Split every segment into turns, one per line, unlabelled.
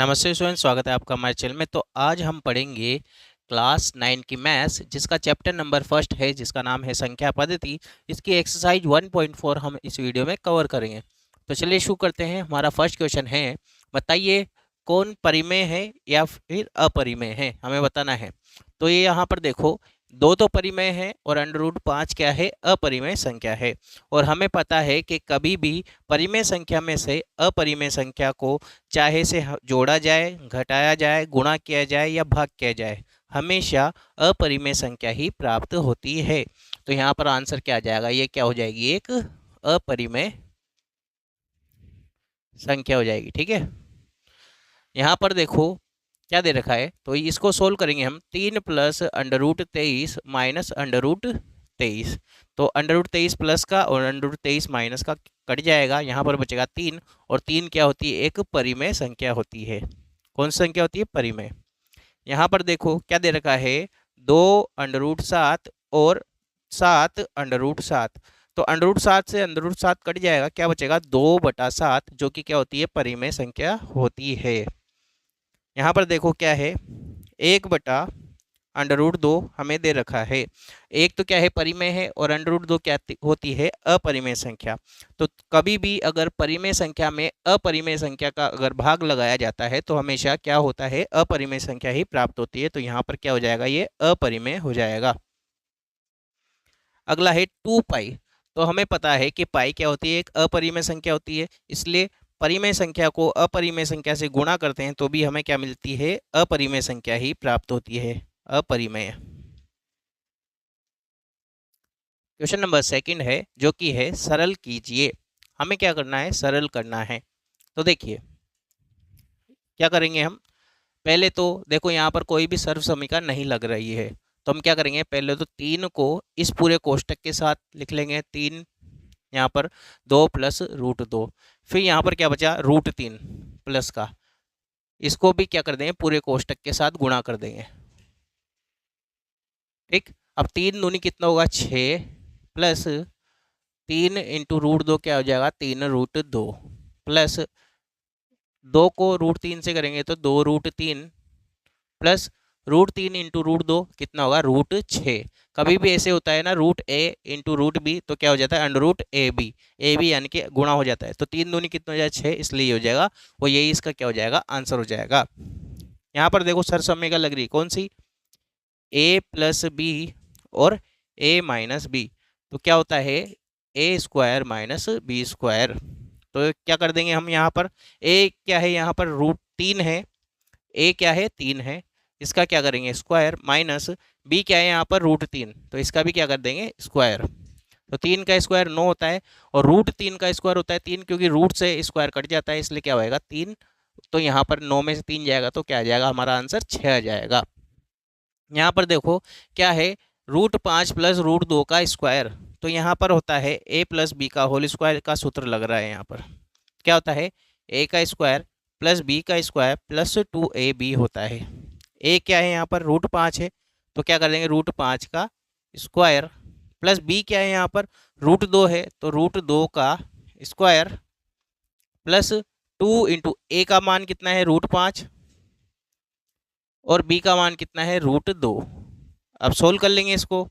नमस्ते स्टूडेंट, स्वागत है आपका हमारे चैनल में। तो आज हम पढ़ेंगे क्लास 9 की मैथ्स, जिसका चैप्टर नंबर फर्स्ट है, जिसका नाम है संख्या पद्धति। इसकी एक्सरसाइज 1.4 हम इस वीडियो में कवर करेंगे। तो चलिए शुरू करते हैं। हमारा फर्स्ट क्वेश्चन है, बताइए कौन परिमेय है या फिर अपरिमेय है, हमें बताना है। तो ये यहाँ पर देखो, दो तो परिमेय है और √5 क्या है, अपरिमेय संख्या है। और हमें पता है कि कभी भी परिमेय संख्या में से अपरिमेय संख्या को चाहे से जोड़ा जाए, घटाया जाए, गुणा किया जाए या भाग किया जाए, हमेशा अपरिमेय संख्या ही प्राप्त होती है। तो यहाँ पर आंसर क्या आ जाएगा, ये क्या हो जाएगी, एक अपरिमेय संख्या हो जाएगी। ठीक है, यहाँ पर देखो क्या दे रखा है, तो इसको सोल्व करेंगे हम। 3 + √23 माइनस √23। तो √23 प्लस का और √23 माइनस का कट जाएगा, यहाँ पर बचेगा 3। और 3 क्या होती है, एक परिमेय संख्या होती है। कौन सी संख्या होती है, परिमेय। यहाँ पर देखो क्या दे रखा है, 2√7 और 7√7। तो √7 से √7 कट जाएगा, क्या बचेगा, 2/7, जो कि क्या होती है, परिमेय संख्या होती है। यहाँ पर देखो क्या है, 1/√2 हमें दे रखा है। एक तो क्या है, परिमेय है, और √2 क्या होती है, अपरिमेय संख्या। तो कभी भी अगर परिमेय संख्या में अपरिमेय संख्या का अगर भाग लगाया जाता है तो हमेशा क्या होता है, अपरिमेय संख्या ही प्राप्त होती है। तो यहाँ पर क्या हो जाएगा, ये अपरिमेय हो जाएगा। अगला है 2π। तो हमें पता है कि पाई क्या होती है, एक अपरिमेय संख्या होती है। इसलिए परिमेय संख्या को अपरिमेय संख्या से गुणा करते हैं तो भी हमें क्या मिलती है, अपरिमेय संख्या ही प्राप्त होती है, अपरिमेय। क्वेश्चन नंबर सेकंड है, जो कि है सरल कीजिए। हमें क्या करना है, सरल करना है। तो देखिए क्या करेंगे हम। पहले तो देखो यहाँ पर कोई भी सर्व समीकरण नहीं लग रही है, तो हम क्या करेंगे, पहले तो 3 को इस पूरे कोष्टक के साथ लिख लेंगे। 3 यहाँ पर 2 + √2। फिर यहाँ पर क्या बचा, √3 प्लस का, इसको भी क्या कर देंगे, पूरे कोष्टक के साथ गुणा कर देंगे। ठीक, अब 3 दूनी कितना होगा, 6 प्लस 3 × √2 क्या हो जाएगा, 3√2 प्लस 2 को √3 से करेंगे तो 2√3 प्लस √3 × √2 कितना होगा, √6। कभी भी ऐसे होता है ना, √a × √b, तो क्या हो जाता है, √ab। ab यानी कि गुणा हो जाता है। तो 3 दूनी कितना हो जाएगा, 6, इसलिए ये हो जाएगा वो, यही इसका क्या हो जाएगा, आंसर हो जाएगा। यहाँ पर देखो सर समीकरण लग रही है, कौन सी, a + b और a - b। तो क्या होता है, a² - b²। तो क्या कर देंगे हम, यहाँ पर a क्या है, यहाँ पर √3 है, a क्या है, 3 है, इसका क्या करेंगे, स्क्वायर, माइनस b क्या है यहाँ पर, √3, तो इसका भी क्या कर देंगे, स्क्वायर। तो 3 का स्क्वायर 9 होता है, और √3 का स्क्वायर होता है 3, क्योंकि रूट से स्क्वायर कट जाता है, इसलिए क्या होएगा, 3। तो यहाँ पर 9 में से 3 जाएगा तो क्या आ जाएगा, हमारा आंसर 6 आ जाएगा। यहाँ पर देखो क्या है, √5 + √2 का स्क्वायर। तो यहाँ पर होता है a + b का होल स्क्वायर का सूत्र लग रहा है। यहाँ पर क्या होता है, a का स्क्वायर प्लस b का स्क्वायर प्लस 2ab होता है। a क्या है, यहाँ पर √5 है, तो क्या कर देंगे, √5 का स्क्वायर, प्लस b क्या है, यहाँ पर √2 है, तो √2 का स्क्वायर, प्लस 2 × a का मान कितना है, √5, और b का मान कितना है, √2। अब सोल्व कर लेंगे इसको।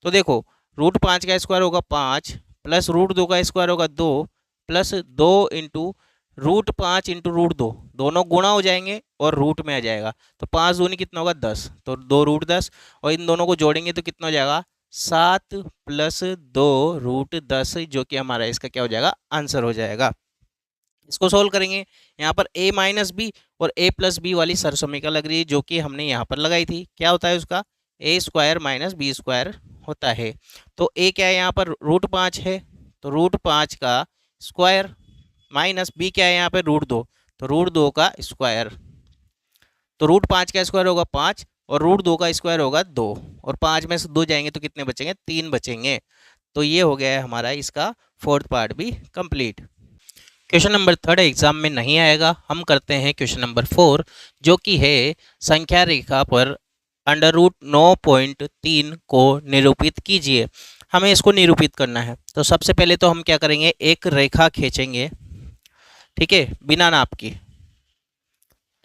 तो देखो √5 का स्क्वायर होगा 5, प्लस √2 का स्क्वायर होगा 2, प्लस 2 × √5 × √2, दोनों गुणा हो जाएंगे और रूट में आ जाएगा। तो 5 दूनी कितना होगा, 10, तो 2 √10, और इन दोनों को जोड़ेंगे तो कितना हो जाएगा, 7 + 2 √10, जो कि हमारा इसका क्या हो जाएगा, आंसर हो जाएगा। इसको सोल्व करेंगे। यहाँ पर a - b और a + b वाली सरसमीकरण लग रही है, जो कि हमने यहाँ पर लगाई थी। क्या होता है उसका, a² - b² होता है। तो a क्या है, यहाँ पर √5 है, तो √5 का स्क्वायर, माइनस b क्या है, यहाँ पर √2, तो √2 का स्क्वायर। तो √5 का स्क्वायर होगा 5, और √2 का स्क्वायर होगा 2, और 5 में से 2 जाएंगे तो कितने बचेंगे, 3 बचेंगे। तो ये हो गया है हमारा इसका फोर्थ पार्ट भी कंप्लीट। क्वेश्चन नंबर 3 एग्जाम में नहीं आएगा। हम करते हैं क्वेश्चन नंबर 4, जो कि है संख्या रेखा पर √9.3 को निरूपित कीजिए। हमें इसको निरूपित करना है। तो सबसे पहले तो हम क्या करेंगे, एक रेखा खींचेंगे, ठीक है, बिना नाप की।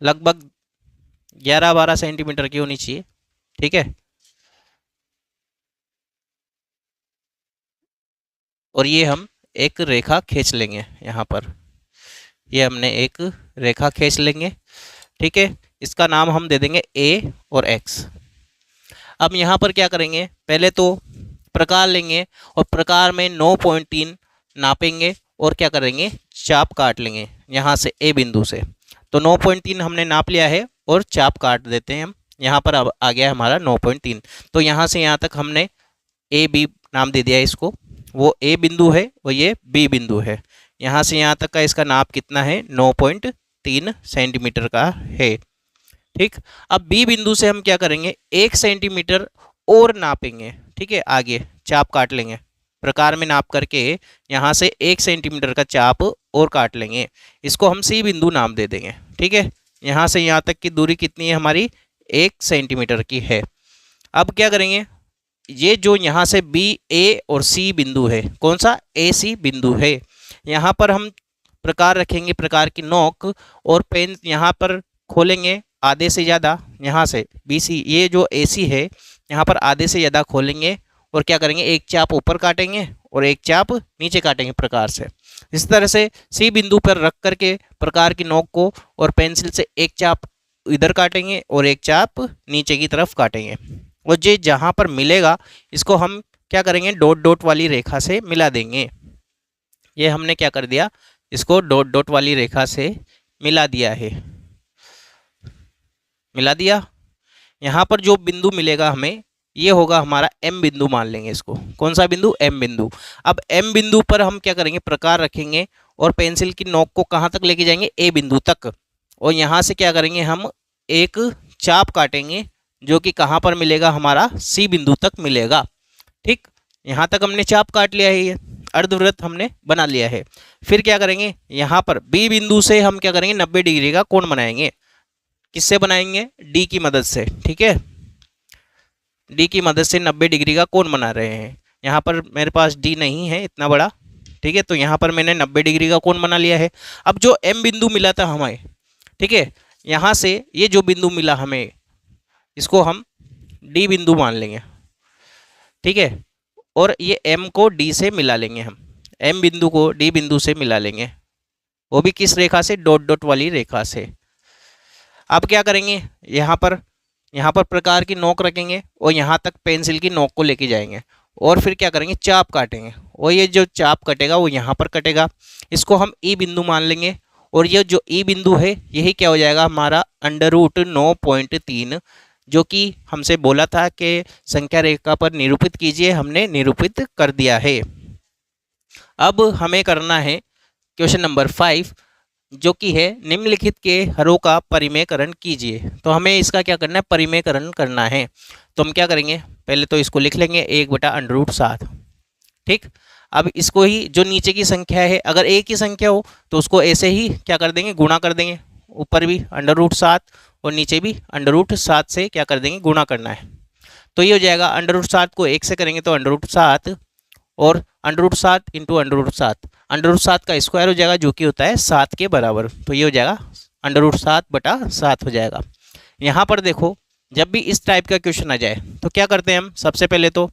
लगभग 11-12 सेंटीमीटर की होनी चाहिए। ठीक है, और ये हम एक रेखा खींच लेंगे यहाँ पर, ये हमने एक रेखा खींच लेंगे। ठीक है, इसका नाम हम दे देंगे ए और एक्स। अब यहाँ पर क्या करेंगे, पहले तो प्रकार लेंगे और प्रकार में 9.3 नापेंगे और क्या करेंगे, चाप काट लेंगे यहाँ से ए बिंदु से। तो 9.3 हमने नाप लिया है और चाप काट देते हैं हम। यहाँ पर अब आ गया हमारा 9.3। तो यहाँ से यहाँ तक हमने ए बी नाम दे दिया इसको, वो ए बिंदु है और ये बी बिंदु है। यहाँ से यहाँ तक का इसका नाप कितना है, 9.3 सेंटीमीटर का है। ठीक, अब बी बिंदु से हम क्या करेंगे, 1 सेंटीमीटर और नापेंगे। ठीक है, आगे चाप काट लेंगे, प्रकार में नाप करके यहाँ से 1 सेंटीमीटर का चाप और काट लेंगे। इसको हम सी बिंदु नाम दे देंगे। ठीक है, यहाँ से यहाँ तक की दूरी कितनी है हमारी, 1 सेंटीमीटर की है। अब क्या करेंगे, ये जो यहाँ से बी ए और सी बिंदु है, कौन सा, ए सी बिंदु है, यहाँ पर हम प्रकार रखेंगे, प्रकार की नोक और पेन यहाँ पर खोलेंगे आधे से ज़्यादा। यहाँ से बी सी, ये जो ए सी है, यहाँ पर आधे से ज़्यादा खोलेंगे और क्या करेंगे, एक चाप ऊपर काटेंगे और एक चाप नीचे काटेंगे प्रकार से। इस तरह से सी बिंदु पर रख करके प्रकार की नोक को और पेंसिल से एक चाप इधर काटेंगे और एक चाप नीचे की तरफ काटेंगे। और ये जहाँ पर मिलेगा इसको हम क्या करेंगे, डॉट डॉट वाली रेखा से मिला देंगे। ये हमने क्या कर दिया, इसको डॉट डॉट वाली रेखा से मिला दिया है, मिला दिया। यहाँ पर जो बिंदु मिलेगा हमें, ये होगा हमारा एम बिंदु मान लेंगे इसको। कौन सा बिंदु, एम बिंदु। अब एम बिंदु पर हम क्या करेंगे, प्रकार रखेंगे और पेंसिल की नोक को कहाँ तक लेके जाएंगे, ए बिंदु तक। और यहाँ से क्या करेंगे, हम एक चाप काटेंगे जो कि कहाँ पर मिलेगा, हमारा सी बिंदु तक मिलेगा। ठीक, यहाँ तक हमने चाप काट लिया है, ये अर्धवृत्त हमने बना लिया है। फिर क्या करेंगे, यहाँ पर बी बिंदु से हम क्या करेंगे, 90 डिग्री का कोण बनाएंगे। किससे बनाएंगे, डी की मदद से। ठीक है, डी की मदद से 90 डिग्री का कोण बना रहे हैं। यहाँ पर मेरे पास डी नहीं है इतना बड़ा। ठीक है, तो यहाँ पर मैंने 90 डिग्री का कोण बना लिया है। अब जो एम बिंदु मिला था हमें, ठीक है, यहाँ से ये जो बिंदु मिला हमें, इसको हम डी बिंदु मान लेंगे। ठीक है, और ये एम को डी से मिला लेंगे, हम एम बिंदु को डी बिंदु से मिला लेंगे, वो भी किस रेखा से, डॉट डॉट वाली रेखा से। अब क्या करेंगे, यहाँ पर प्रकार की नोक रखेंगे और यहाँ तक पेंसिल की नोक को लेके जाएंगे और फिर क्या करेंगे, चाप काटेंगे और ये जो चाप कटेगा वो यहाँ पर कटेगा। इसको हम ई बिंदु मान लेंगे और ये जो ई बिंदु है यही क्या हो जाएगा, हमारा √9.3, जो कि हमसे बोला था कि संख्या रेखा पर निरूपित कीजिए, हमने निरूपित कर दिया है। अब हमें करना है क्वेश्चन नंबर 5, जो कि है निम्नलिखित के हरों का परिमेयकरण कीजिए। तो हमें इसका क्या करना है, परिमेयकरण करना है। तो हम क्या करेंगे, पहले तो इसको लिख लेंगे 1/√7। ठीक, अब इसको ही जो नीचे की संख्या है, अगर एक ही संख्या हो तो उसको ऐसे ही क्या कर देंगे, गुणा कर देंगे। ऊपर भी √7 और नीचे भी √7 से क्या कर देंगे, गुणा करना है। तो ये हो जाएगा, √7 को 1 से करेंगे तो √7 और √7 इंटू √7, √7 का स्क्वायर हो जाएगा जो कि होता है 7 के बराबर। तो ये हो जाएगा √7/7 हो जाएगा। यहाँ पर देखो, जब भी इस टाइप का क्वेश्चन आ जाए तो क्या करते हैं हम, सबसे पहले तो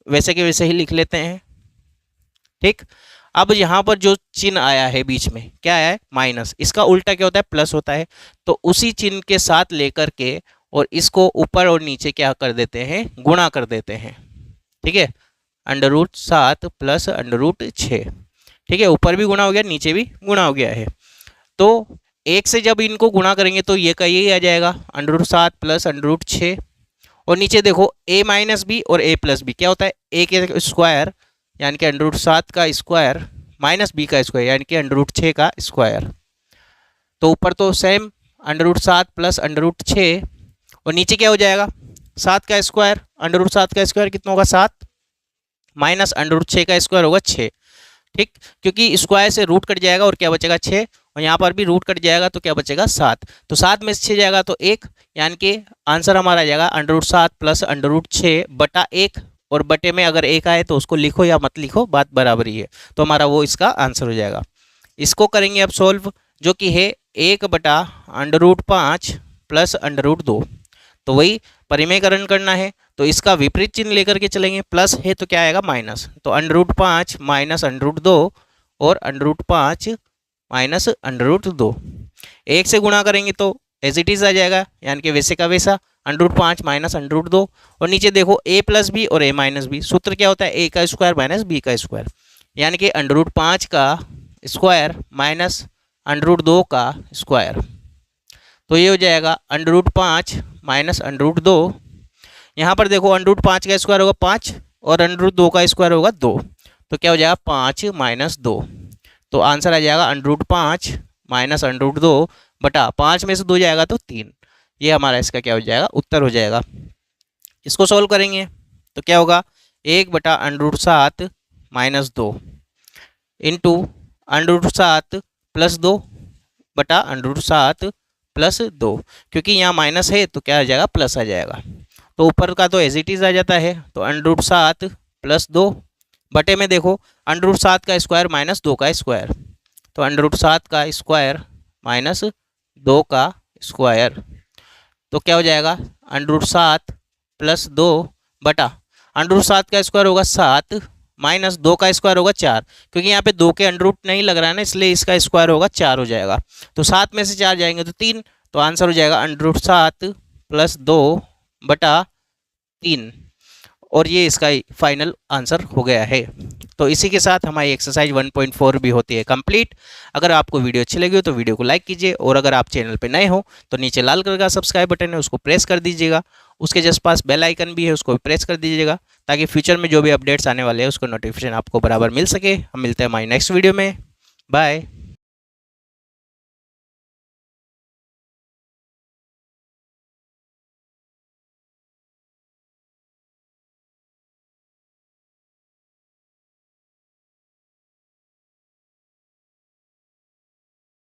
वैसे के वैसे ही लिख लेते हैं। ठीक, अब यहाँ पर जो चिन्ह आया है बीच में, क्या आया है, माइनस, इसका उल्टा क्या होता है, प्लस होता है। तो उसी चिन्ह के साथ लेकर के और इसको ऊपर और नीचे क्या कर देते हैं, गुणा कर देते हैं। ठीक है, √7 प्लस √6। ठीक है, ऊपर भी गुणा हो गया, नीचे भी गुणा हो गया है। तो 1 से जब इनको गुणा करेंगे तो ये का यही आ जाएगा, √7 प्लस √6। और नीचे देखो a माइनस बी और a प्लस बी क्या होता है, a के स्क्वायर यानी कि √7 का स्क्वायर माइनस बी का स्क्वायर यानी कि √6 का स्क्वायर। तो ऊपर तो सेम √7 प्लस √6 और नीचे क्या हो जाएगा, 7 का स्क्वायर, √7 का स्क्वायर कितना होगा, 7 माइनस √6 का स्क्वायर होगा 6। ठीक, क्योंकि स्क्वायर से रूट कट जाएगा और क्या बचेगा, 6, और यहाँ पर भी रूट कट जाएगा तो क्या बचेगा, 7। तो 7 में से 6 जाएगा तो 1, यानी कि आंसर हमारा आ जाएगा √7 प्लस √6/1। और बटे में अगर 1 आए तो उसको लिखो या मत लिखो, बात बराबर ही है। तो हमारा वो इसका आंसर हो जाएगा। इसको करेंगे अब सॉल्व। जो कि है 1/√5 प्लस √2। तो वही परिमेयकरण करना है, तो इसका विपरीत चिन्ह लेकर के चलेंगे। प्लस है तो क्या आएगा माइनस, तो √5 माइनस √2 और √5 माइनस √2। 1 से गुणा करेंगे तो एज इट इज आ जाएगा, यानी कि वैसे का वैसा √5 माइनस √2। और नीचे देखो a प्लस बी और a माइनस बी, सूत्र क्या होता है a का स्क्वायर माइनस b का स्क्वायर, यानी कि √5 का स्क्वायर माइनस √2 का स्क्वायर। तो ये हो जाएगा √5 माइनस √2। यहाँ पर देखो √5 का स्क्वायर होगा 5 और √2 का स्क्वायर होगा 2, तो क्या हो जाएगा 5 माइनस 2। तो आंसर आ जाएगा √5 माइनस √2 बटा 5 में से 2 जाएगा तो 3। ये हमारा इसका क्या हो जाएगा, उत्तर हो जाएगा। इसको सॉल्व करेंगे तो क्या होगा, 1/√7 माइनस 2 इंटू √7 प्लस 2 बटा √7 प्लस 2, क्योंकि यहाँ माइनस है तो क्या आ जाएगा, प्लस आ जाएगा। तो ऊपर का तो एज इट इज आ जाता है, तो √7 प्लस 2 बटे में देखो √7 का स्क्वायर माइनस 2 का स्क्वायर, तो √7 का स्क्वायर माइनस 2 का स्क्वायर, तो क्या हो जाएगा √7 प्लस 2 बटा √7 का स्क्वायर होगा 7 माइनस 2 का स्क्वायर होगा 4, क्योंकि यहाँ पे 2 के अंडर रूट नहीं लग रहा है ना, इसलिए इसका स्क्वायर होगा 4 हो जाएगा। तो 7 में से 4 जाएंगे तो 3, तो आंसर हो जाएगा √7 प्लस 2 बटा 3, और ये इसका फाइनल आंसर हो गया है। तो इसी के साथ हमारी एक्सरसाइज 1.4 भी होती है कंप्लीट। अगर आपको वीडियो अच्छी लगी हो तो वीडियो को लाइक कीजिए, और अगर आप चैनल पे नए हो तो नीचे लाल कलर का सब्सक्राइब बटन है, उसको प्रेस कर दीजिएगा। उसके जस्ट पास बेल आइकन भी है, उसको भी प्रेस कर दीजिएगा, ताकि फ्यूचर में जो भी अपडेट्स आने वाले हैं उसको नोटिफिकेशन आपको बराबर मिल सके। हम मिलते हैं हमारी नेक्स्ट वीडियो में। बाय।